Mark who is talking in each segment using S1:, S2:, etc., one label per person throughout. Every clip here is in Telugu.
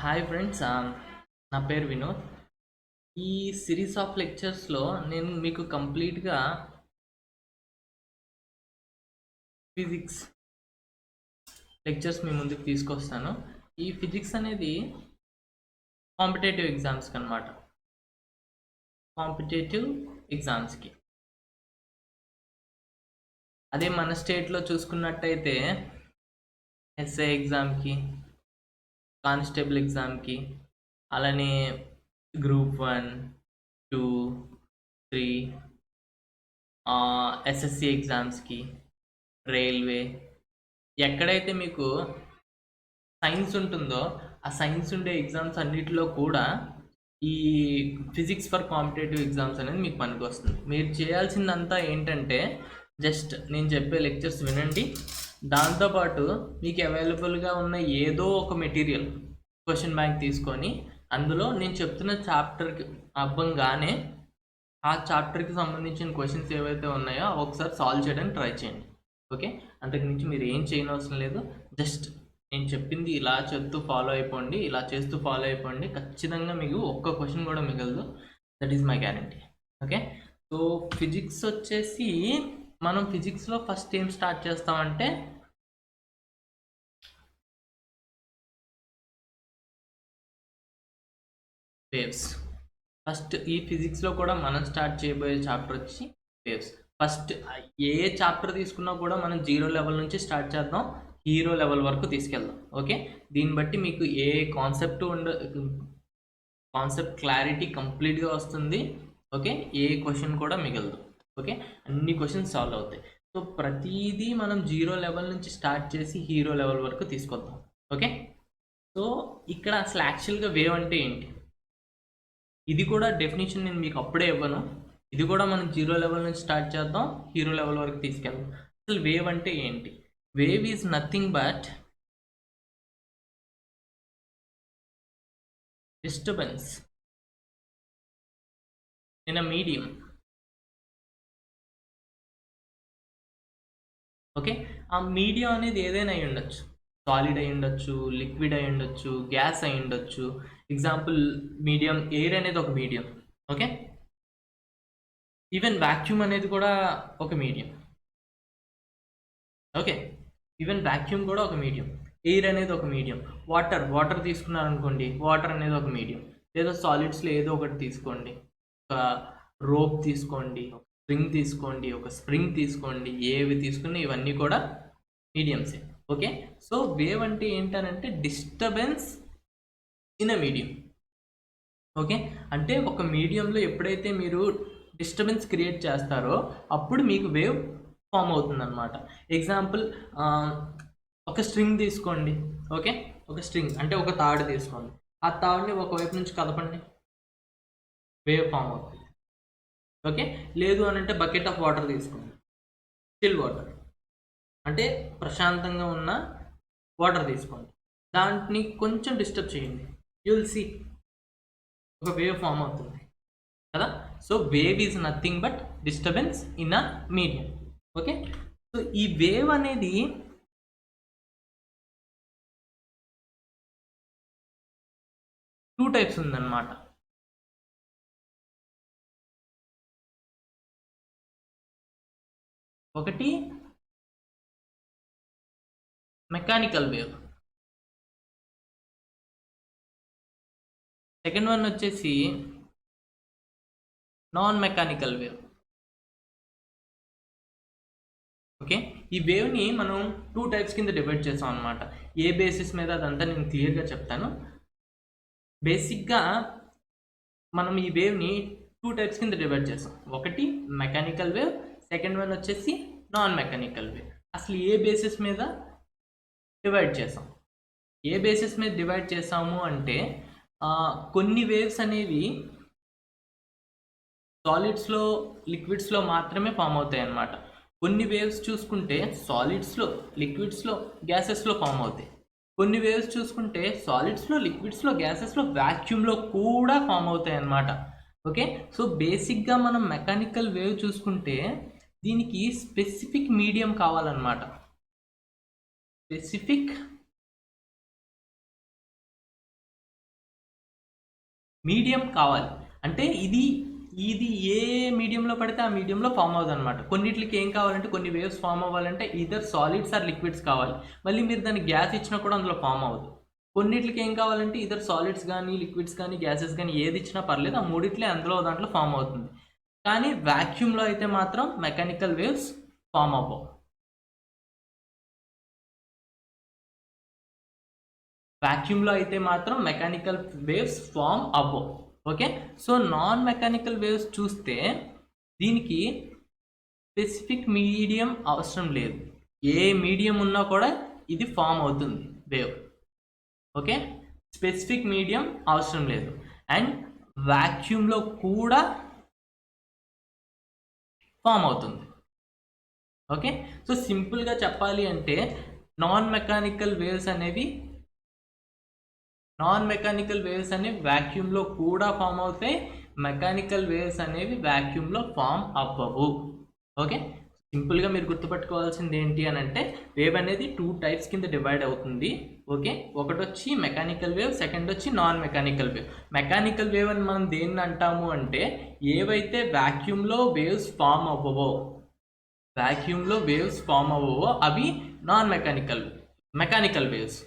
S1: హాయ్ ఫ్రెండ్స్, నా పేరు వినోద్. ఈ సిరీస్ ఆఫ్ లెక్చర్స్లో నేను మీకు కంప్లీట్గా ఫిజిక్స్ లెక్చర్స్ మీ ముందుకు తీసుకొస్తాను. ఈ ఫిజిక్స్ అనేది కాంపిటేటివ్ ఎగ్జామ్స్కి అనమాట. కాంపిటేటివ్ ఎగ్జామ్స్కి అదే మన స్టేట్లో చూసుకున్నట్టయితే ఎస్ఐ ఎగ్జామ్కి, కానిస్టేబుల్ ఎగ్జామ్కి, అలానే గ్రూప్ 1, 2, 3, ఎస్ఎస్సి ఎగ్జామ్స్కి, రైల్వే, ఎక్కడైతే మీకు సైన్స్ ఉంటుందో ఆ సైన్స్ ఉండే ఎగ్జామ్స్ అన్నిటిలో కూడా ఈ ఫిజిక్స్ ఫర్ కాంపిటేటివ్ ఎగ్జామ్స్ అనేది మీకు పనికి వస్తుంది. మీరు చేయాల్సిందంతా ఏంటంటే జస్ట్ నేను చెప్పే లెక్చర్స్ వినండి. దాంతోపాటు మీకు అవైలబుల్గా ఉన్న ఏదో ఒక మెటీరియల్ క్వశ్చన్ బ్యాంక్ తీసుకొని అందులో నేను చెప్తున్న చాప్టర్కి అవ్వంగానే ఆ చాప్టర్కి సంబంధించిన క్వశ్చన్స్ ఏవైతే ఉన్నాయో ఒకసారి సాల్వ్ చేయడానికి ట్రై చేయండి. ఓకే, అంతకుమించి మీరు ఏం చేయనవసరం లేదు. జస్ట్ నేను చెప్పింది ఇలా చెప్తూ ఫాలో అయిపోండి, ఇలా చేస్తూ ఫాలో అయిపోండి. ఖచ్చితంగా మీకు ఒక్క క్వశ్చన్ కూడా మిగలదు. That is my guarantee. Okay, so physics వచ్చేసి మనం ఫిజిక్స్లో ఫస్ట్ ఏం స్టార్ట్ చేస్తామంటే వేవ్స్. ఫస్ట్ ఈ ఫిజిక్స్లో కూడా మనం స్టార్ట్ చేయబోయే చాప్టర్ వచ్చి వేవ్స్. ఫస్ట్ ఏ చాప్టర్ తీసుకున్నా కూడా మనం 0 లెవెల్ నుంచి స్టార్ట్ చేద్దాం, హీరో లెవెల్ వరకు తీసుకెళ్దాం. ఓకే, దీన్ని బట్టి మీకు ఏ కాన్సెప్ట్ క్లారిటీ కంప్లీట్గా వస్తుంది. ఓకే, ఏ క్వశ్చన్ కూడా మిగలదు. ఓకే, అన్ని క్వశ్చన్స్ సాల్వ్ అవుతాయి. సో ప్రతిదీ మనం 0 లెవెల్ నుంచి స్టార్ట్ చేసి హీరో లెవెల్ వరకు తీసుకొద్దాం. ఓకే, సో ఇక్కడ అసలు యాక్చువల్గా వేవ్ అంటే ఏంటి, ఇది కూడా డెఫినేషన్ నేను మీకు అప్పుడే ఇవ్వను. ఇది కూడా మనం 0 లెవెల్ నుంచి స్టార్ట్ చేద్దాం, హీరో లెవెల్ వరకు తీసుకెళ్దాం. అసలు వేవ్ అంటే ఏంటి? Wave is nothing but disturbance in a medium. Okay, ఆ మీడియం అనేది ఏదైనా అయి ఉండొచ్చు. సాలిడ్ అయి ఉండొచ్చు, లిక్విడ్ అయి ఉండొచ్చు, గ్యాస్ అయి ఉండొచ్చు. ఎగ్జాంపుల్ మీడియం ఎయిర్ అనేది ఒక మీడియం. ఓకే, ఈవెన్ వాక్యూమ్ అనేది కూడా ఒక మీడియం. ఓకే, ఈవెన్ వాక్యూమ్ కూడా ఒక మీడియం. ఎయిర్ అనేది ఒక మీడియం. వాటర్ తీసుకున్నారనుకోండి, వాటర్ అనేది ఒక మీడియం. లేదా సాలిడ్స్లో ఏదో ఒకటి తీసుకోండి, ఒక రోప్ తీసుకోండి, ఒక స్ప్రింగ్ తీసుకోండి, ఒక స్ప్రింగ్ తీసుకోండి, ఏవి తీసుకుని ఇవన్నీ కూడా మీడియంసే. ఓకే, సో వేవ్ అంటే ఏంటనంటే disturbance in a medium. Okay, అంటే ఒక మీడియంలో ఎప్పుడైతే మీరు డిస్టర్బెన్స్ క్రియేట్ చేస్తారో అప్పుడు మీకు వేవ్ ఫామ్ అవుతుంది అనమాట. ఎగ్జాంపుల్, ఒక స్ట్రింగ్ తీసుకోండి. ఓకే, ఒక స్ట్రింగ్ అంటే ఒక తాడు తీసుకోండి. ఆ తాడుని ఒకవైపు నుంచి కదపండి, వేవ్ ఫామ్ అవుతుంది. ఓకే, లేదు అని అంటే బకెట్ ఆఫ్ వాటర్ తీసుకోండి, స్టిల్ వాటర్ అంటే ప్రశాంతంగా ఉన్న వాటర్ తీసుకోండి, దాంట్ని కొంచెం డిస్టర్బ్ చేయండి, యూ విల్ సీ ఒక వేవ్ ఫామ్ అవుతుంది కదా. So wave is nothing but disturbance in a medium. Okay, so ఈ వేవ్ అనేది టూ టైప్స్ ఉందన్నమాట. ఒకటి మెకానికల్ వేవ్, సెకండ్ వన్ వచ్చేసి నాన్ మెకానికల్ వేవ్. ఓకే, ఈ వేవ్ని మనం 2 టైప్స్ కింద డివైడ్ చేస్తాం అనమాట. ఏ బేసిస్ మీద అదంతా నేను క్లియర్గా చెప్తాను. బేసిక్గా మనం ఈ వేవ్ని 2 టైప్స్ కింద డివైడ్ చేస్తాం. ఒకటి మెకానికల్ వేవ్, సెకండ్ వన్ వచ్చేసి నాన్ మెకానికల్ వేవ్. అసలు ఏ బేసిస్ మీద డివైడ్ చేసాం? ఏ బేసిస్ మీద డివైడ్ చేసాము అంటే కొన్ని వేవ్స్ అనేవి సాలిడ్స్లో, లిక్విడ్స్లో మాత్రమే ఫామ్ అవుతాయి అన్నమాట. కొన్ని వేవ్స్ చూసుకుంటే సాలిడ్స్లో, లిక్విడ్స్లో, గ్యాసెస్లో ఫామ్ అవుతాయి. కొన్ని వేవ్స్ చూసుకుంటే సాలిడ్స్లో, లిక్విడ్స్లో, గ్యాసెస్లో, వాక్యూమ్లో కూడా ఫామ్ అవుతాయి అన్నమాట. ఓకే, సో బేసిక్గా మనం మెకానికల్ వేవ్ చూసుకుంటే దీనికి స్పెసిఫిక్ మీడియం కావాలన్నమాట. స్పెసిఫిక్ మీడియం కావాలి. అంటే ఇది ఏ మీడియంలో పడితే ఆ మీడియంలో ఫామ్ అవుతుంది అనమాట. కొన్నిటికి ఏం కావాలంటే కొన్ని వేవ్స్ ఫామ్ అవ్వాలంటే ఈదర్ సాలిడ్స్ ఆర్ లిక్విడ్స్ కావాలి. మళ్ళీ మీరు దానికి గ్యాస్ ఇచ్చినా కూడా అందులో ఫామ్ అవ్వదు. కొన్నిటికి ఏం కావాలంటే ఈదర్ సాలిడ్స్ కానీ లిక్విడ్స్ కానీ గ్యాసెస్ కానీ ఏది ఇచ్చినా పర్లేదు, ఆ మూడిట్లే అందులో దాంట్లో ఫామ్ అవుతుంది. కానీ వాక్యూమ్లో అయితే మాత్రం మెకానికల్ వేవ్స్ ఫామ్ అవ్వవు. వాక్యూమ్లో అయితే మాత్రం మెకానికల్ వేవ్స్ ఫామ్ అవ్వవు. Okay, so non mechanical waves చూస్తే దీనికి స్పెసిఫిక్ మీడియం అవసరం లేదు. ఏ మీడియం ఉన్నా కూడా ఇది ఫామ్ అవుతుంది వేవ్. ఓకే, స్పెసిఫిక్ మీడియం అవసరం లేదు. అండ్ వాక్యూమ్లో కూడా ఫామ్ అవుతుంది. ఓకే, సో సింపుల్గా చెప్పాలి అంటే నాన్ మెకానికల్ వేవ్స్ అనేవి వాక్యూమ్లో కూడా ఫామ్ అవుతాయి, మెకానికల్ వేవ్స్ అనేవి వాక్యూమ్లో ఫామ్ అవ్వవు. ఓకే, సింపుల్గా మీరు గుర్తుపెట్టుకోవాల్సింది ఏంటి అని అంటే వేవ్ అనేది 2 టైప్స్ కింద డివైడ్ అవుతుంది. ఓకే, ఒకటి వచ్చి మెకానికల్ వేవ్, సెకండ్ వచ్చి non mechanical wave. Mechanical wave అని మనం దేన్ని అంటాము అంటే ఏవైతే వాక్యూమ్లో వేవ్స్ ఫామ్ అవ్వవో అవి నాన్ మెకానికల్ వేవ్స్.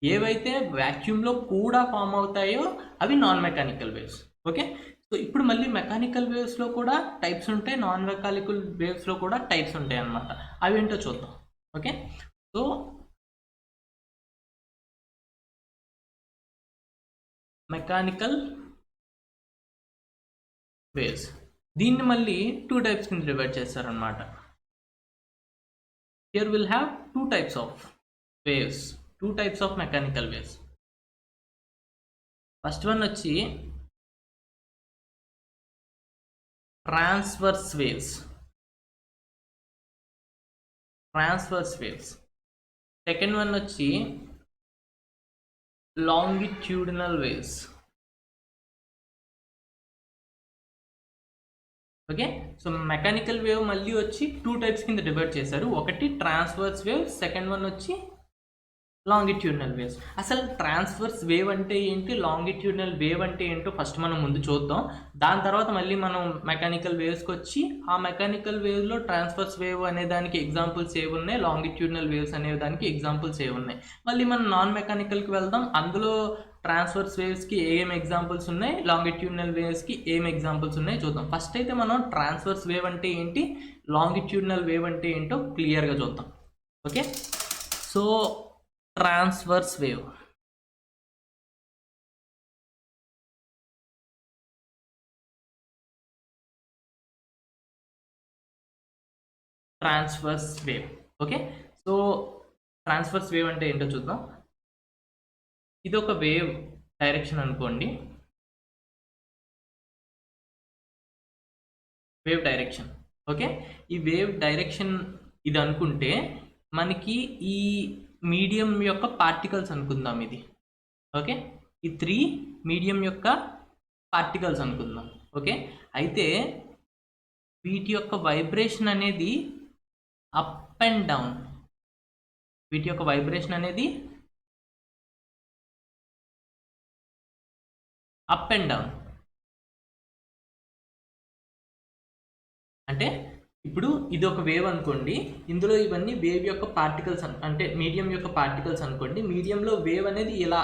S1: ఏవైతే వాక్యూమ్లో కూడా ఫామ్ అవుతాయో అవి non mechanical waves. Okay, so ఇప్పుడు మళ్ళీ మెకానికల్ వేవ్స్లో కూడా టైప్స్ ఉంటాయి, నాన్ మెకానికల్ వేవ్స్లో కూడా టైప్స్ ఉంటాయి అన్నమాట. అవి ఏంటో చూద్దాం. ఓకే, సో మెకానికల్ వేవ్స్ దీన్ని మళ్ళీ 2 టైప్స్ కింద డివైడ్ చేస్తారనమాట. Here will have 2 types of waves, 2 types of mechanical waves. First one వచ్చి ట్రాన్స్వర్స్ వేవ్స్. సెకండ్ వన్ వచ్చి longitudinal waves. Okay, so mechanical wave మళ్ళీ వచ్చి 2 టైప్స్ కింద డివైడ్ చేశారు. ఒకటి ట్రాన్స్వర్స్ వేవ్, సెకండ్ వన్ వచ్చి లాంగిట్యూడినల్ వేవ్స్. అసలు ట్రాన్స్వర్స్ వేవ్ అంటే ఏంటి, లాంగిట్యూడినల్ వేవ్ అంటే ఏంటో ఫస్ట్ మనం ముందు చూద్దాం. దాని తర్వాత మళ్ళీ మనం మెకానికల్ వేవ్స్కి వచ్చి ఆ మెకానికల్ వేవ్లో ట్రాన్స్వర్స్ వేవ్ అనే దానికి ఎగ్జాంపుల్స్ ఏవి ఉన్నాయి, లాంగిట్యూడినల్ వేవ్స్ అనే దానికి ఎగ్జాంపుల్స్ ఏవి ఉన్నాయి. మళ్ళీ మనం నాన్ మెకానికల్కి వెళ్దాం, అందులో ట్రాన్స్వర్స్ వేవ్స్కి ఏం ఎగ్జాంపుల్స్ ఉన్నాయి, లాంగిట్యూడినల్ వేవ్స్కి ఏం ఎగ్జాంపుల్స్ ఉన్నాయి చూద్దాం. ఫస్ట్ అయితే మనం ట్రాన్స్వర్స్ వేవ్ అంటే ఏంటి, లాంగిట్యూడినల్ వేవ్ అంటే ఏంటో క్లియర్గా చూద్దాం. Okay, so transverse wave. Okay, so transverse wave అంటే ఏంటో చూద్దాం. ఇది ఒక వేవ్ డైరెక్షన్ అనుకోండి, వేవ్ డైరెక్షన్. ఓకే, ఈ వేవ్ డైరెక్షన్ ఇది అనుకుంటే మనకి ఈ మీడియం యొక్క పార్టికల్స్ అనుకుందాం ఇది. ఓకే, ఈ 3 మీడియం యొక్క పార్టికల్స్ అనుకుందాం. ఓకే, అయితే వీటి యొక్క వైబ్రేషన్ అనేది అప్ అండ్ డౌన్. అంటే ఇప్పుడు ఇది ఒక వేవ్ అనుకోండి, ఇందులో ఇవన్నీ వేవ్ యొక్క పార్టికల్స్ అంటే మీడియం యొక్క పార్టికల్స్ అనుకోండి. మీడియంలో వేవ్ అనేది ఇలా,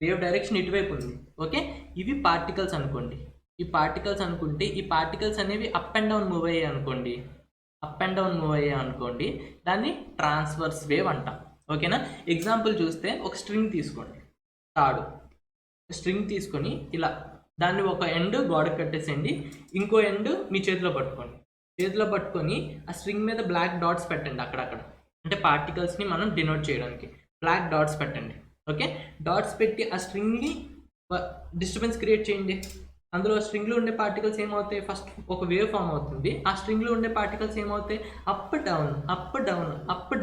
S1: వేవ్ డైరెక్షన్ ఇటువైపు ఉంది. ఓకే, ఇవి పార్టికల్స్ అనుకోండి. ఈ పార్టికల్స్ అనుకుంటే ఈ పార్టికల్స్ అనేవి అప్ అండ్ డౌన్ మూవ్ అయ్యాయి అనుకోండి, దాన్ని ట్రాన్స్వర్స్ వేవ్ అంటాం. ఓకేనా, ఎగ్జాంపుల్ చూస్తే ఒక స్ట్రింగ్ తీసుకోండి, తాడు స్ట్రింగ్ తీసుకొని ఇలా దాన్ని ఒక ఎండ్ గోడకు కట్టేసేయండి, ఇంకో ఎండ్ మీ చేతిలో పట్టుకొని ఆ స్ట్రింగ్ మీద బ్లాక్ డాట్స్ పెట్టండి అక్కడక్కడ, అంటే పార్టికల్స్ని మనం డినోట్ చేయడానికి బ్లాక్ డాట్స్ పెట్టండి. ఓకే, డాట్స్ పెట్టి ఆ స్ట్రింగ్ని డిస్టర్బెన్స్ క్రియేట్ చేయండి. అందులో స్ట్రింగ్లో ఉండే పార్టికల్స్ ఏమవుతాయి, ఫస్ట్ ఒక వేవ్ ఫామ్ అవుతుంది. ఆ స్ట్రింగ్లో ఉండే పార్టికల్స్ ఏమవుతాయి, అప్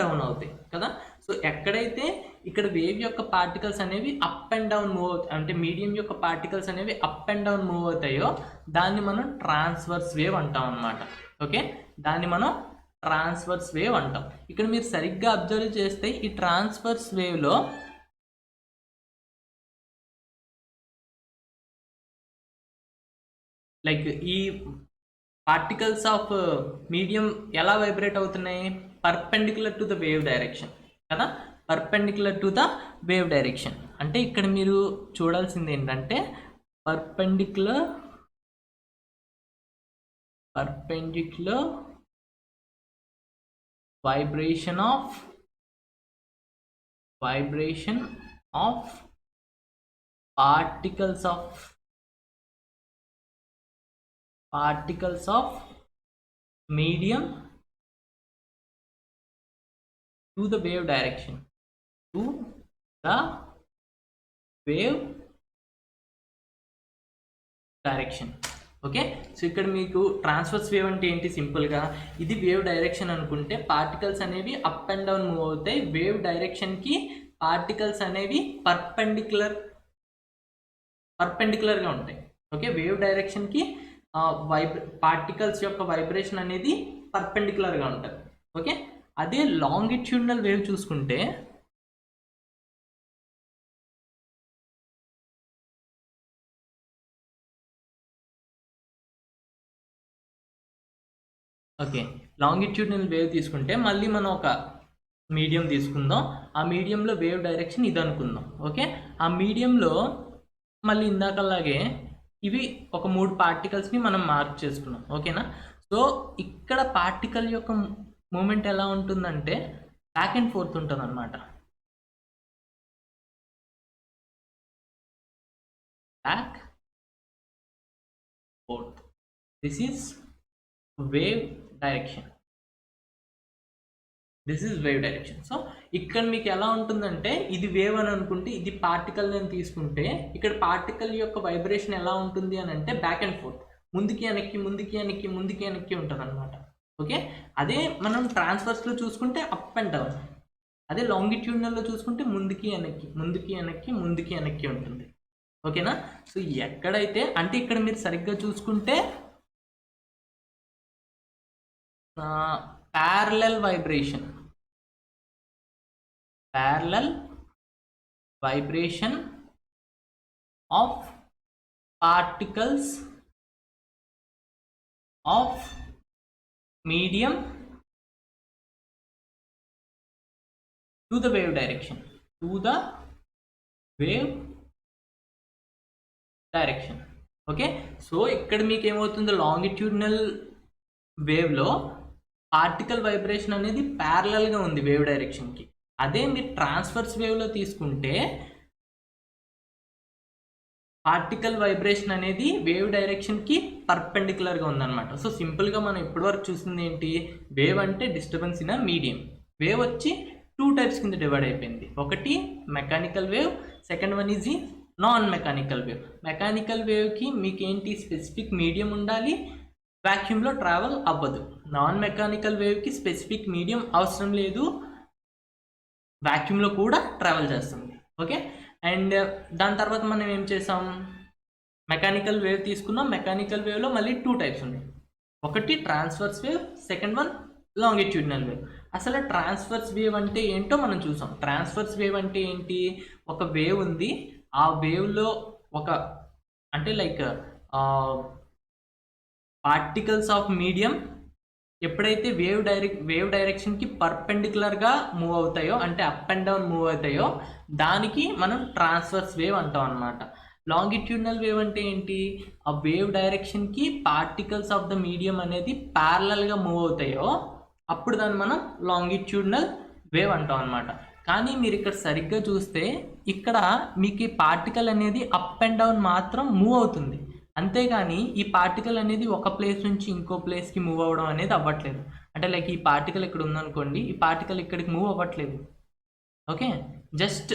S1: డౌన్ అవుతాయి కదా. సో ఎక్కడైతే ఇక్కడ వేవ్ యొక్క పార్టికల్స్ అనేవి అప్ అండ్ డౌన్ మూవ్ అవుతాయి, అంటే మీడియం యొక్క పార్టికల్స్ అనేవి అప్ అండ్ డౌన్ మూవ్ అవుతాయో దాన్ని మనం ట్రాన్స్వర్స్ వేవ్ అంటాం అన్నమాట. ఓకే, దాన్ని మనం ట్రాన్స్వర్స్ వేవ్ అంటాం. ఇక్కడ మీరు సరిగ్గా అబ్జర్వ్ చేస్తే ఈ ట్రాన్స్వర్స్ వేవ్లో లైక్ ఈ పార్టికల్స్ ఆఫ్ మీడియం ఎలా వైబ్రేట్ అవుతున్నాయి, perpendicular to the wave direction కదా, perpendicular to the wave direction. అంటే ఇక్కడ మీరు చూడాల్సింది ఏంటంటే perpendicular vibration of particles of medium to the wave direction, okay. So ఇక్కడ మీకు ట్రాన్స్వర్స్ వేవ్ అంటే ఏంటి, సింపుల్గా ఇది వేవ్ డైరెక్షన్ అనుకుంటే పార్టికల్స్ అనేవి అప్ అండ్ డౌన్ మూవ్ అవుతాయి. వేవ్ డైరెక్షన్కి పార్టికల్స్ అనేవి పర్పెండిక్యులర్గా ఉంటాయి. ఓకే, వేవ్ డైరెక్షన్కి పార్టికల్స్ యొక్క వైబ్రేషన్ అనేది పర్పెండిక్యులర్గా ఉంటుంది. ఓకే, అదే లాంగిట్యూడినల్ వేవ్ చూసుకుంటే లాంగిట్యూడినల్ వేవ్ తీసుకుంటే మళ్ళీ మనం ఒక మీడియం తీసుకుందాం. ఆ మీడియంలో వేవ్ డైరెక్షన్ ఇది అనుకుందాం. ఓకే, ఆ మీడియంలో మళ్ళీ ఇందాకలాగే ఇవి ఒక 3 పార్టికల్స్ని మనం మార్క్ చేసుకున్నాం. ఓకేనా. సో ఇక్కడ పార్టికల్ యొక్క మూమెంట్ ఎలా ఉంటుందంటే బ్యాక్ అండ్ ఫోర్త్ ఉంటుంది అనమాట. Back fourth, this is wave direction. So ఇక్కడ మీకు ఎలా ఉంటుందంటే ఇది వేవ్ అని అనుకుంటే ఇది పార్టికల్ అని తీసుకుంటే ఇక్కడ పార్టికల్ యొక్క వైబ్రేషన్ ఎలా ఉంటుంది అని అంటే బ్యాక్ అండ్ ఫోర్త్, ముందుకి వెనక్కి ఉంటుంది అనమాట. ఓకే, అదే మనం ట్రాన్స్ఫర్స్లో చూసుకుంటే అప్ అండ్ డౌన్, అదే లాంగిట్యూడినల్లో చూసుకుంటే ముందుకి వెనక్కి ఉంటుంది. ఓకేనా. సో ఎక్కడైతే అంటే ఇక్కడ మీరు సరిగ్గా చూసుకుంటే parallel vibration of particles of medium to the wave direction, okay. So ఇక్కడ మీకు ఏమవుతుంది, లాంగిట్యూడినల్ వేవ్లో పార్టికల్ వైబ్రేషన్ అనేది ప్యారలల్గా ఉంది వేవ్ డైరెక్షన్కి. అదే మీరు ట్రాన్స్ఫర్స్ వేవ్లో తీసుకుంటే పార్టికల్ వైబ్రేషన్ అనేది వేవ్ డైరెక్షన్కి పర్పెండిక్యులర్గా ఉందన్నమాట. సో సింపుల్గా మనం ఇప్పటివరకు చూసింది ఏంటి, వేవ్ అంటే disturbance in a medium. Wave వచ్చి 2 టైప్స్ కింద డివైడ్ అయిపోయింది. ఒకటి mechanical wave, second one is non mechanical wave. Mechanical వేవ్కి మీకు ఏంటి, స్పెసిఫిక్ మీడియం ఉండాలి, వాక్యూమ్లో ట్రావెల్ అవ్వదు. నాన్ మెకానికల్ వేవ్కి స్పెసిఫిక్ మీడియం అవసరం లేదు, వాక్యూమ్లో కూడా ట్రావెల్ చేస్తుంది. ఓకే, అండ్ దాని తర్వాత మనం ఏం చేసాం, మెకానికల్ వేవ్ తీసుకున్నాం. మెకానికల్ వేవ్లో మళ్ళీ 2 టైప్స్ ఉన్నాయి. ఒకటి transverse wave, second one longitudinal wave. అసలు ట్రాన్స్వర్స్ వేవ్ అంటే ఏంటో మనం చూసాం. ట్రాన్స్వర్స్ వేవ్ అంటే ఏంటి, ఒక వేవ్ ఉంది, ఆ వేవ్లో ఒక అంటే లైక్ పార్టికల్స్ ఆఫ్ మీడియం ఎప్పుడైతే వేవ్ డైరెక్షన్కి పర్పెండిక్యులర్గా మూవ్ అవుతాయో, అంటే అప్ అండ్ డౌన్ మూవ్ అవుతాయో, దానికి మనం ట్రాన్స్వర్స్ వేవ్ అంటాం అనమాట. లాంగిట్యూడినల్ వేవ్ అంటే ఏంటి, ఆ వేవ్ డైరెక్షన్కి పార్టికల్స్ ఆఫ్ ద మీడియం అనేది ప్యారలల్గా మూవ్ అవుతాయో అప్పుడు దాన్ని మనం లాంగిట్యూడినల్ వేవ్ అంటాం అనమాట. కానీ మీరు ఇక్కడ సరిగ్గా చూస్తే ఇక్కడ మీకు ఈ పార్టికల్ అనేది అప్ అండ్ డౌన్ మాత్రం మూవ్ అవుతుంది, అంతేగాని ఈ పార్టికల్ అనేది ఒక ప్లేస్ నుంచి ఇంకో ప్లేస్కి మూవ్ అవ్వడం అనేది అవ్వట్లేదు. అంటే లైక్ ఈ పార్టికల్ ఇక్కడ ఉందనుకోండి, ఈ పార్టికల్ ఇక్కడికి మూవ్ అవ్వట్లేదు. Okay, just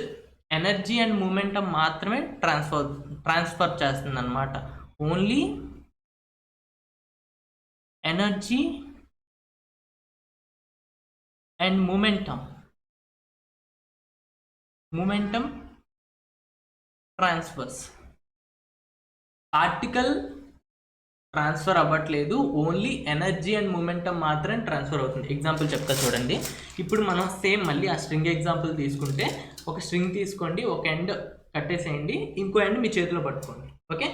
S1: energy and momentum మాత్రమే ట్రాన్స్ఫర్ చేస్తుంది అనమాట. Only energy and momentum transfers. Particle transfer అవ్వట్లేదు, ఓన్లీ ఎనర్జీ అండ్ మూమెంటం మాత్రం ట్రాన్స్ఫర్ అవుతుంది. ఎగ్జాంపుల్ చెప్తా చూడండి. ఇప్పుడు మనం సేమ్ మళ్ళీ ఆ స్ట్రింగ్ ఎగ్జాంపుల్ తీసుకుంటే, ఒక స్ట్రింగ్ తీసుకోండి, ఒక ఎండ్ కట్టేసేయండి, ఇంకో ఎండ్ మీ చేతిలో పట్టుకోండి. ఓకే,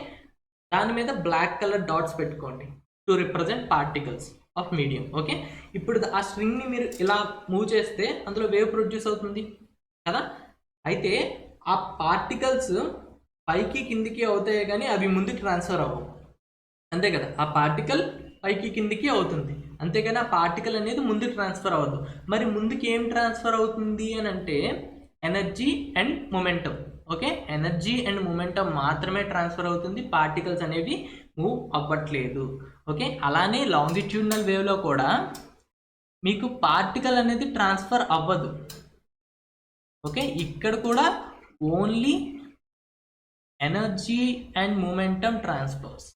S1: దాని మీద బ్లాక్ కలర్ డాట్స్ పెట్టుకోండి to represent particles of medium. Okay, ఇప్పుడు ఆ స్ట్రింగ్ని మీరు ఇలా మూవ్ చేస్తే అందులో వేవ్ ప్రొడ్యూస్ అవుతుంది కదా. అయితే ఆ పార్టికల్స్ పైకి కిందికి అవుతాయి కానీ అవి ముందుకు ట్రాన్స్ఫర్ అవ్వవు, అంతే కదా. ఆ పార్టికల్ పైకి కిందికి అవుతుంది, అంతేగాని ఆ పార్టికల్ అనేది ముందుకు ట్రాన్స్ఫర్ అవ్వదు. మరి ముందుకు ఏం ట్రాన్స్ఫర్ అవుతుంది అని అంటే energy and momentum. Okay, energy and momentum మాత్రమే ట్రాన్స్ఫర్ అవుతుంది, పార్టికల్స్ అనేవి మూవ్ అవ్వట్లేదు. ఓకే, అలానే లాంగిట్యూడినల్ వేవ్లో కూడా మీకు పార్టికల్ అనేది ట్రాన్స్ఫర్ అవ్వదు. ఓకే, ఇక్కడ కూడా only energy and momentum transfers.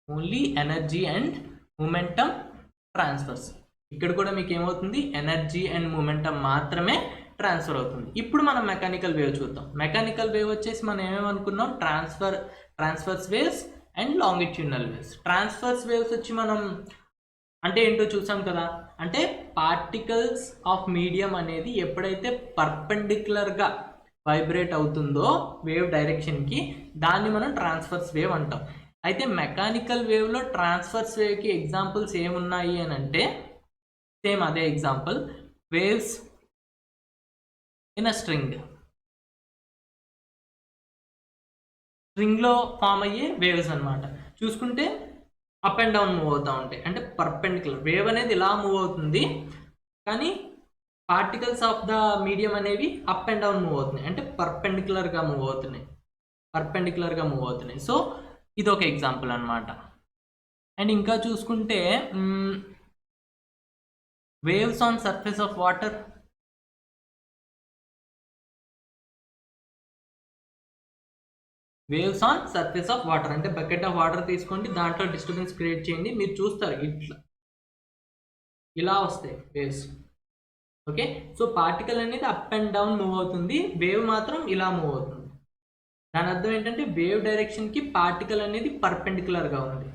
S1: Only energy and momentum transfers. ఇక్కడ కూడా మీకు ఏమవుతుంది, ఎనర్జీ అండ్ మొమెంటం మాత్రమే ట్రాన్స్ఫర్ అవుతుంది. ఇప్పుడు మనం మెకానికల్ వేవ్ చూద్దాం. మెకానికల్ వేవ్ వచ్చేసి మనం ఏమేమనుకున్నాం, transverse waves and longitudinal waves. Transverse waves వచ్చి మనం అంటే ఏంటో చూసాం కదా, అంటే పార్టికల్స్ ఆఫ్ మీడియం అనేది ఎప్పుడైతే పర్పెండిక్యులర్గా వైబ్రేట్ అవుతుందో వేవ్ డైరెక్షన్కి, దాన్ని మనం ట్రాన్స్ఫర్స్ వేవ్ అంటాం. అయితే మెకానికల్ వేవ్లో ట్రాన్స్ఫర్స్ వేవ్కి ఎగ్జాంపుల్స్ ఏమున్నాయి అని అంటే సేమ్ అదే ఎగ్జాంపుల్, వేవ్స్ ఇన్ అ స్ట్రింగ్లో ఫామ్ అయ్యే వేవ్స్ అనమాట. చూసుకుంటే అప్ అండ్ డౌన్ మూవ్ అవుతూ ఉంటాయి, అంటే పర్పెండిక్యులర్. వేవ్ అనేది ఇలా మూవ్ అవుతుంది కానీ పార్టికల్స్ ఆఫ్ ద మీడియం అనేవి అప్ అండ్ డౌన్ మూవ్ అవుతున్నాయి, అంటే పర్పెండిక్యులర్గా మూవ్ అవుతున్నాయి. సో ఇది ఒక ఎగ్జాంపుల్ అనమాట. అండ్ ఇంకా చూసుకుంటే waves on surface of water. Waves on surface of water అంటే బకెట్ ఆఫ్ వాటర్ తీసుకోండి, దాంట్లో డిస్టర్బెన్స్ క్రియేట్ చేయండి, మీరు చూస్తారు ఇట్లా ఇలా వస్తాయి వేవ్స్. ఓకే, సో పార్టికల్ అనేది అప్ అండ్ డౌన్ మూవ్ అవుతుంది, వేవ్ మాత్రం ఇలా మూవ్ అవుతుంది. దాని అర్థం ఏంటంటే వేవ్ డైరెక్షన్కి పార్టికల్ అనేది పర్పెండిక్యులర్గా ఉంది.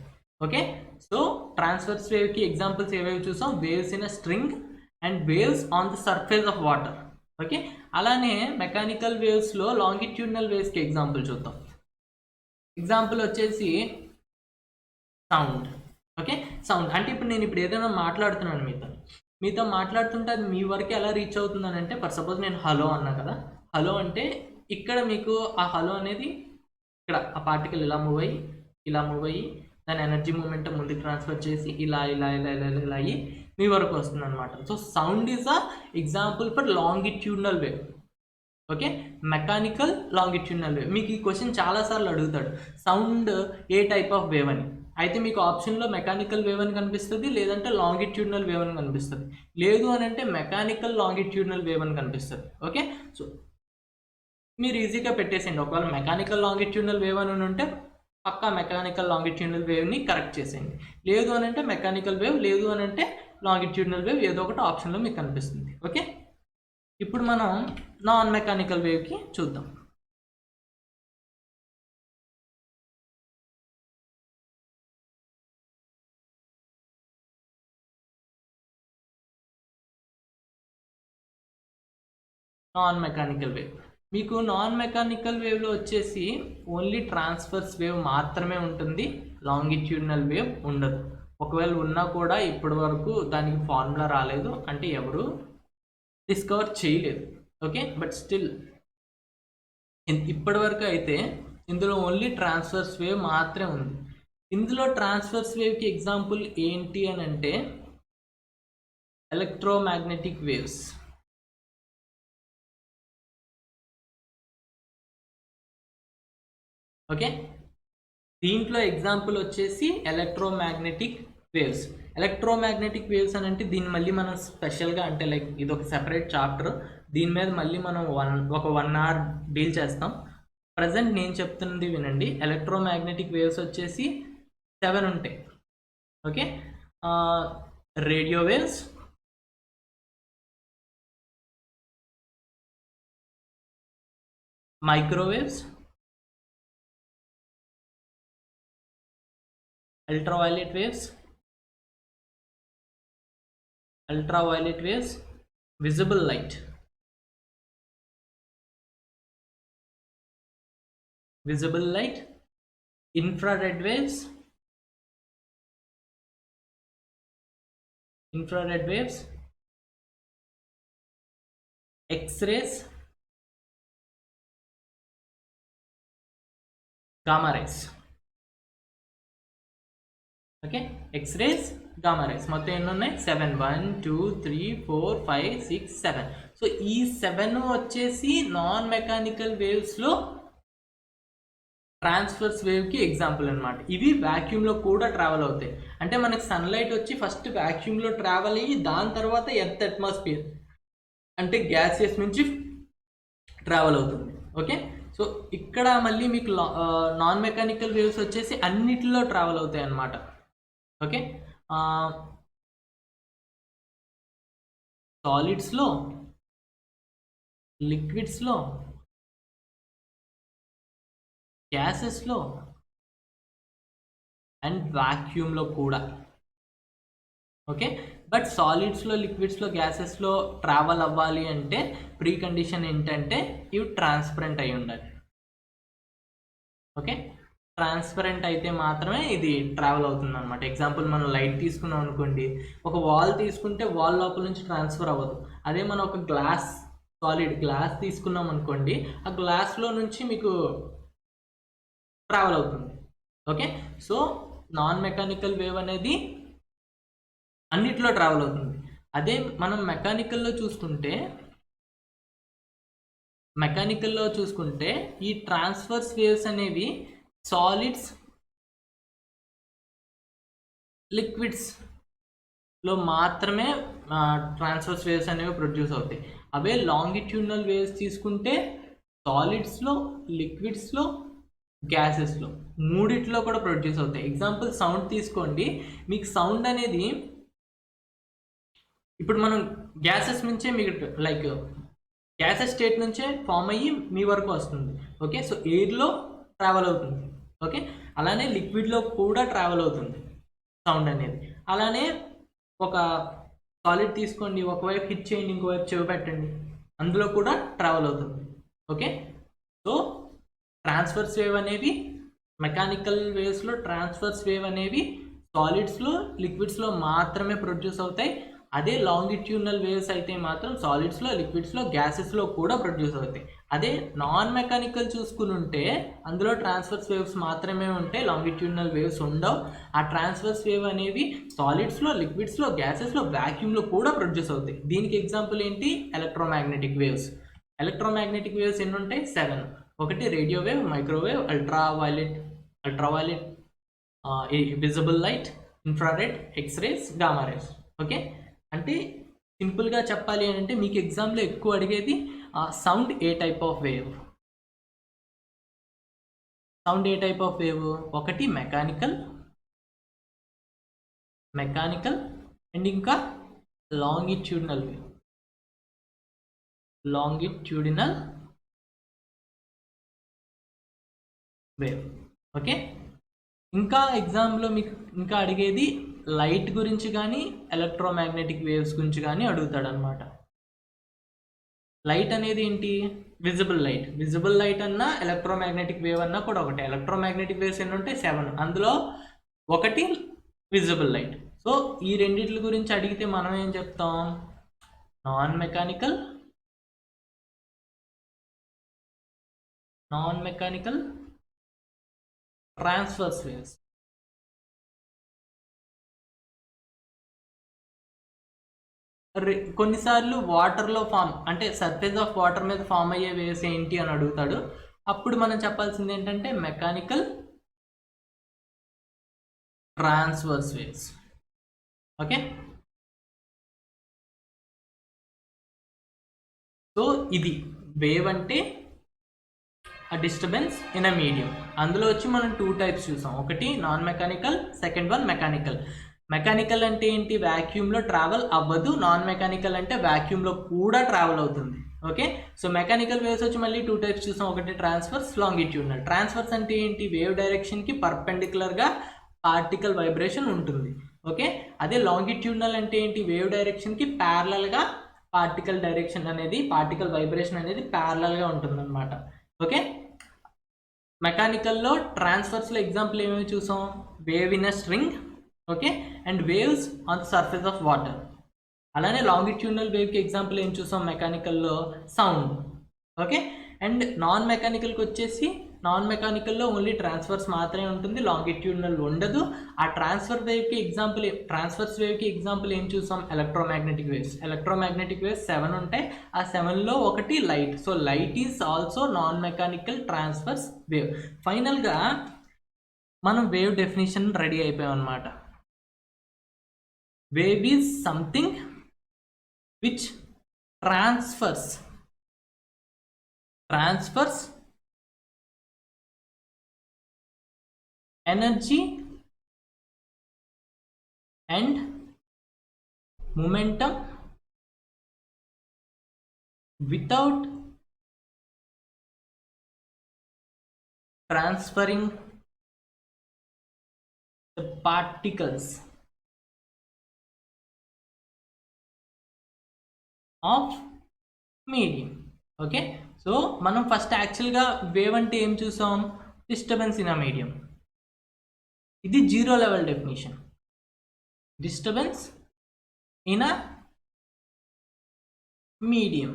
S1: ఓకే, సో ట్రాన్స్ఫర్స్ వేవ్కి ఎగ్జాంపుల్స్ ఏవేవి చూసాం, waves in a string and waves on the surface of water. Okay, అలానే మెకానికల్ వేవ్స్లో లాంగిట్యూడినల్ వేవ్స్కి ఎగ్జాంపుల్ చూద్దాం. ఎగ్జాంపుల్ వచ్చేసి సౌండ్. ఓకే, సౌండ్ అంటే ఇప్పుడు నేను ఏదైనా మాట్లాడుతున్నాను మీతో మాట్లాడుతుంటే అది మీ వరకు ఎలా రీచ్ అవుతుందని అంటే, ఫర్ సపోజ్ నేను హలో అన్నా కదా, హలో అంటే ఇక్కడ మీకు ఆ హలో అనేది ఇక్కడ ఆ పార్టికల్ ఇలా మూవ్ అయ్యి దాని ఎనర్జీ మూమెంట్ ముందుకు ట్రాన్స్ఫర్ చేసి ఇలా అయ్యి మీ వరకు వస్తుంది అనమాట. So sound is a example for longitudinal wave. Okay, mechanical longitudinal wave. మీకు ఈ క్వశ్చన్ చాలాసార్లు అడుగుతాడు, sound a type of wave అని. అయితే మీకు ఆప్షన్లో మెకానికల్ వేవ్ అని కనిపిస్తుంది, లేదంటే లాంగిట్యూడినల్ వేవ్ అని కనిపిస్తుంది. లేదు అని అంటే మెకానికల్ లాంగిట్యూడినల్ వేవ్ అని కనిపిస్తుంది. ఓకే, సో మీరు ఈజీగా పెట్టేసేయండి. ఒకవేళ మెకానికల్ లాంగిట్యూడినల్ వేవ్ అని ఉంటే పక్కా మెకానికల్ లాంగిట్యూడినల్ వేవ్ని కరెక్ట్ చేసేయండి. లేదు అని అంటే మెకానికల్ వేవ్, లేదు అని అంటే లాంగిట్యూడినల్ వేవ్, ఏదో ఒకటి ఆప్షన్లో మీకు కనిపిస్తుంది. ఓకే, ఇప్పుడు మనం నాన్ మెకానికల్ వేవ్కి చూద్దాం. నాన్ మెకానికల్ వేవ్, మీకు నాన్ మెకానికల్ వేవ్లో వచ్చేసి ఓన్లీ ట్రాన్స్ఫర్స్ వేవ్ మాత్రమే ఉంటుంది, లాంగిట్యూడినల్ వేవ్ ఉండదు. ఒకవేళ ఉన్నా కూడా ఇప్పటి వరకు దానికి ఫార్ములా రాలేదు, అంటే ఎవరు డిస్కవర్ చేయలేదు. ఓకే, బట్ స్టిల్ ఇప్పటి వరకు అయితే ఇందులో ఓన్లీ ట్రాన్స్ఫర్స్ వేవ్ మాత్రమే ఉంది. ఇందులో ట్రాన్స్ఫర్స్ వేవ్కి ఎగ్జాంపుల్ ఏంటి అని అంటే ఎలక్ట్రోమాగ్నెటిక్ వేవ్స్. ఓకే, దీంట్లో ఎగ్జాంపుల్ వచ్చేసి ఎలక్ట్రోమాగ్నెటిక్ వేవ్స్. ఎలక్ట్రోమాగ్నెటిక్ వేవ్స్ అని అంటే దీన్ని మళ్ళీ మనం స్పెషల్గా అంటే లైక్ ఇది ఒక సెపరేట్ చాప్టర్, దీని మీద మళ్ళీ మనం ఒక 1 hour డీల్ చేస్తాం. ప్రజెంట్ నేను చెప్తున్నది వినండి. ఎలక్ట్రోమాగ్నెటిక్ వేవ్స్ వచ్చేసి 7 ఉంటాయి. Okay, radio waves, microwaves, ultraviolet waves, visible light. visible light, infrared waves, X-rays, gamma rays. Okay, X-rays, gamma rays మొత్తం ఎన్ని ఉన్నాయి? 7. 1 2 3 4 5 6 7. సో ఈ 7 వచ్చేసి నాన్ మెకానికల్ వేవ్స్లో ట్రాన్స్ఫర్స్ వేవ్కి ఎగ్జాంపుల్ అనమాట. ఇవి వ్యాక్యూమ్లో కూడా ట్రావెల్ అవుతాయి. అంటే మనకి సన్లైట్ వచ్చి ఫస్ట్ వ్యాక్యూమ్లో ట్రావెల్ అయ్యి దాని తర్వాత ఎర్త్ అట్మాస్ఫియర్ అంటే గ్యాసెస్ నుంచి ట్రావెల్ అవుతుంది. ఓకే, సో ఇక్కడ మళ్ళీ మీకు నాన్ మెకానికల్ వేవ్స్ వచ్చేసి అన్నిటిలో ట్రావెల్ అవుతాయి అన్నమాట. ఓకే, సాలిడ్స్లో, లిక్విడ్స్లో, గ్యాసెస్లో అండ్ వాక్యూమ్లో కూడా. ఓకే, బట్ సాలిడ్స్లో, లిక్విడ్స్లో, గ్యాసెస్లో ట్రావెల్ అవ్వాలి అంటే ప్రీ కండిషన్ ఏంటంటే ఇవి ట్రాన్స్పరెంట్ అయి ఉండాలి. ఓకే, ట్రాన్స్పరెంట్ అయితే మాత్రమే ఇది ట్రావెల్ అవుతుంది అనమాట. ఎగ్జాంపుల్ మనం లైట్ తీసుకున్నాం అనుకోండి, ఒక వాల్ తీసుకుంటే వాల్ లోపల నుంచి ట్రాన్స్ఫర్ అవ్వదు. అదే మనం ఒక గ్లాస్, సాలిడ్ గ్లాస్ తీసుకున్నాం అనుకోండి, ఆ గ్లాస్లో నుంచి మీకు ట్రావెల్ అవుతుంది. Okay, so non mechanical wave అనేది అన్నిట్లో ట్రావెల్ అవుతుంది. అదే మనం మెకానికల్లో చూసుకుంటే ఈ ట్రాన్స్ఫర్స్ వేవ్స్ అనేవి సాలిడ్స్, లిక్విడ్స్లో మాత్రమే ట్రాన్స్ఫర్స్ వేవ్స్ అనేవి ప్రొడ్యూస్ అవుతాయి. అవే లాంగిట్యూడినల్ వేవ్స్ తీసుకుంటే సాలిడ్స్లో, లిక్విడ్స్లో, గ్యాసెస్లో మూడిట్లో కూడా ప్రొడ్యూస్ అవుతాయి. ఎగ్జాంపుల్ సౌండ్ తీసుకోండి. మీకు సౌండ్ అనేది ఇప్పుడు మనం గ్యాసెస్ నుంచే మీకు లైక్ గ్యాసెస్ స్టేట్ నుంచే ఫామ్ అయ్యి మీ వరకు వస్తుంది. ఓకే, సో ఎయిర్లో ట్రావెల్ అవుతుంది. ఓకే, అలానే లిక్విడ్లో కూడా ట్రావెల్ అవుతుంది సౌండ్ అనేది. అలానే ఒక సాలిడ్ తీసుకోండి, ఒకవైపు హిట్ చేయండి, ఇంకోవైపు చెవి పెట్టండి, అందులో కూడా ట్రావెల్ అవుతుంది. ఓకే, సో ట్రాన్స్ఫర్స్ వేవ్ అనేవి మెకానికల్ వేవ్స్లో ట్రాన్స్ఫర్స్ వేవ్ అనేవి సాలిడ్స్లో, లిక్విడ్స్లో మాత్రమే ప్రొడ్యూస్ అవుతాయి. అదే లాంగిట్యూడినల్ వేవ్స్ అయితే మాత్రం సాలిడ్స్లో, లిక్విడ్స్లో, గ్యాసెస్లో కూడా ప్రొడ్యూస్ అవుతాయి. అదే నాన్ మెకానికల్ చూసుకుని ఉంటే అందులో ట్రాన్స్ఫర్స్ వేవ్స్ మాత్రమే ఉంటాయి, లాంగిట్యూడినల్ వేవ్స్ ఉండవు. ఆ ట్రాన్స్ఫర్స్ వేవ్ అనేవి సాలిడ్స్లో, లిక్విడ్స్లో, గ్యాసెస్లో, వాక్యూమ్లో కూడా ప్రొడ్యూస్ అవుతాయి. దీనికి ఎగ్జాంపుల్ ఏంటి? Electromagnetic waves. ఎలక్ట్రోమాగ్నెటిక్ వేవ్స్ ఎన్ని ఉంటాయి? 7. ఒకటి radio wave, microwave, ultraviolet, visible light, infrared, X-rays, gamma rays. Okay, అంటే సింపుల్గా చెప్పాలి అని అంటే మీకు ఎగ్జామ్లో ఎక్కువ అడిగేది sound a type of wave. Sound a type of wave? ఒకటి మెకానికల్ అండ్ ఇంకా లాంగిట్యూడినల్ వేవ్. ఓకే, ఇంకా ఎగ్జామ్లో మీకు ఇంకా అడిగేది లైట్ గురించి కానీ ఎలక్ట్రోమాగ్నెటిక్ వేవ్స్ గురించి కానీ అడుగుతాడు అనమాట. లైట్ అనేది ఏంటి? విజిబుల్ లైట్ అన్నా ఎలక్ట్రోమాగ్నెటిక్ వేవ్ అన్నా కూడా ఒకటే. ఎలక్ట్రోమాగ్నెటిక్ వేవ్స్ ఎన్ని ఉంటాయి? 7. అందులో ఒకటి విజిబుల్ లైట్. సో ఈ రెండిట్ల గురించి అడిగితే మనం ఏం చెప్తాం? Non mechanical transfers waves. కొన్నిసార్లు వాటర్లో ఫామ్ అంటే సర్ఫేస్ ఆఫ్ వాటర్ మీద ఫామ్ అయ్యే వేవ్స్ ఏంటి అని అడుగుతాడు. అప్పుడు మనం చెప్పాల్సింది ఏంటంటే mechanical transverse waves. Okay, so ఇది వేవ్ అంటే డిస్టర్బెన్స్ ఇన్ అ మీడియం. అందులో వచ్చి మనం 2 టైప్స్ చూసాం. ఒకటి non mechanical, second one mechanical. Mechanical అంటే ఏంటి? వాక్యూమ్లో ట్రావెల్ అవ్వదు. నాన్ మెకానికల్ అంటే వాక్యూమ్లో కూడా ట్రావెల్ అవుతుంది. ఓకే, సో మెకానికల్ వేవ్స్ వచ్చి మళ్ళీ 2 టైప్స్ చూసాం. ఒకటి ట్రాన్స్ఫర్స్, లాంగిట్యూడినల్. ట్రాన్స్ఫర్స్ అంటే ఏంటి? వేవ్ డైరెక్షన్కి పర్పెండిక్యులర్గా పార్టికల్ వైబ్రేషన్ ఉంటుంది. ఓకే, అదే లాంగిట్యూడినల్ అంటే ఏంటి? వేవ్ డైరెక్షన్కి ప్యారలల్గా పార్టికల్ వైబ్రేషన్ అనేది ప్యారలల్గా ఉంటుంది అనమాట. ఓకే, మెకానికల్లో ట్రాన్స్ఫర్స్లో ఎగ్జాంపుల్ ఏమేమి చూసాం? Wave in a string, okay, and waves on the surface of water. అలానే లాంగిట్యూడినల్ వేవ్కి ఎగ్జాంపుల్ ఏం చూసాం మెకానికల్లో? Sound, okay. అండ్ నాన్ మెకానికల్కి వచ్చేసి నాన్ మెకానికల్లో ఓన్లీ ట్రాన్స్ఫర్స్ మాత్రమే ఉంటుంది, లాంగిట్యూడినల్ ఉండదు. ఆ ట్రాన్స్ఫర్స్ వేవ్కి ఎగ్జాంపుల్ ఏం చూసాం? Electromagnetic waves. ఎలక్ట్రోమాగ్నెటిక్ వేవ్స్ 7 ఉంటాయి, ఆ 7లో ఒకటి light. So light is also non mechanical transfers wave. ఫైనల్గా మనం వేవ్ డెఫినేషన్ రెడీ అయిపోయాం అన్నమాట. Wave is something which transfers energy and momentum without transferring the particles of medium. Okay, so మనం ఫస్ట్ యాక్చువల్గా వేవ్ అంటే ఏం చూసాం? Disturbance in a medium. ఇది 0 level definition. Disturbance in a medium,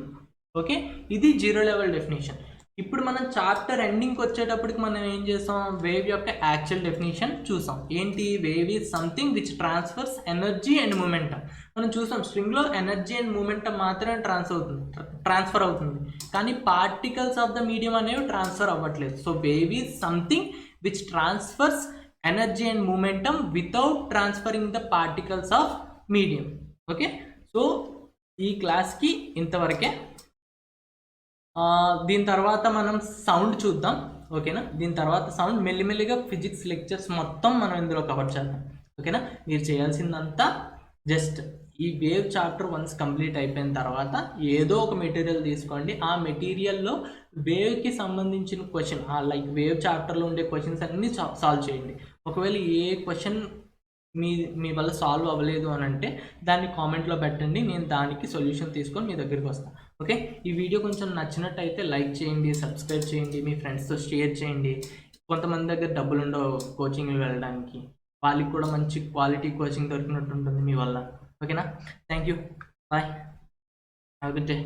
S1: okay, ఇది 0 లెవెల్ డెఫినేషన్. ఇప్పుడు మనం చాప్టర్ ఎండింగ్కి వచ్చేటప్పటికి మనం ఏం చేసాం? వేవ్ యొక్క యాక్చువల్ డెఫినేషన్ చూసాం. ఏంటి? Wave is something which transfers energy and momentum. మనం చూసాం స్ట్రింగ్లో ఎనర్జీ అండ్ మూమెంటం మాత్రమే ట్రాన్స్ఫర్ అవుతుంది, కానీ పార్టికల్స్ ఆఫ్ ద మీడియం అనేవి ట్రాన్స్ఫర్ అవ్వట్లేదు. So wave is something which transfers energy and momentum without transferring the particles of medium. Okay, so ఈ క్లాస్కి ఇంతవరకే. దీని తర్వాత మనం సౌండ్ చూద్దాం, ఓకేనా? దీని తర్వాత సౌండ్ మెల్లిమెల్లిగా ఫిజిక్స్ లెక్చర్స్ మొత్తం మనం ఇందులో కవర్ చేద్దాం, ఓకేనా? మీరు చేయాల్సిందంతా జస్ట్ ఈ వేవ్ చాప్టర్ వన్స్ కంప్లీట్ అయిపోయిన తర్వాత ఏదో ఒక మెటీరియల్ తీసుకోండి, ఆ మెటీరియల్లో వేవ్కి సంబంధించిన క్వశ్చన్, లైక్ వేవ్ చాప్టర్లో ఉండే క్వశ్చన్స్ అన్నీ సాల్వ్ చేయండి. ఒకవేళ ఏ క్వశ్చన్ మీ వల్ల సాల్వ్ అవ్వలేదు అని అంటే దాన్ని కామెంట్లో పెట్టండి, నేను దానికి సొల్యూషన్ తీసుకొని మీ దగ్గరికి వస్తాను. ఓకే, ఈ వీడియో కొంచెం నచ్చినట్టయితే లైక్ చేయండి, సబ్స్క్రైబ్ చేయండి, మీ ఫ్రెండ్స్తో షేర్ చేయండి. కొంతమంది దగ్గర డబ్బులు ఉండవు కోచింగ్లు వెళ్ళడానికి, వాళ్ళకి కూడా మంచి క్వాలిటీ కోచింగ్ దొరికినట్టు ఉంటుంది మీ వల్ల. ఓకేనా? Thank you, bye, have a good day.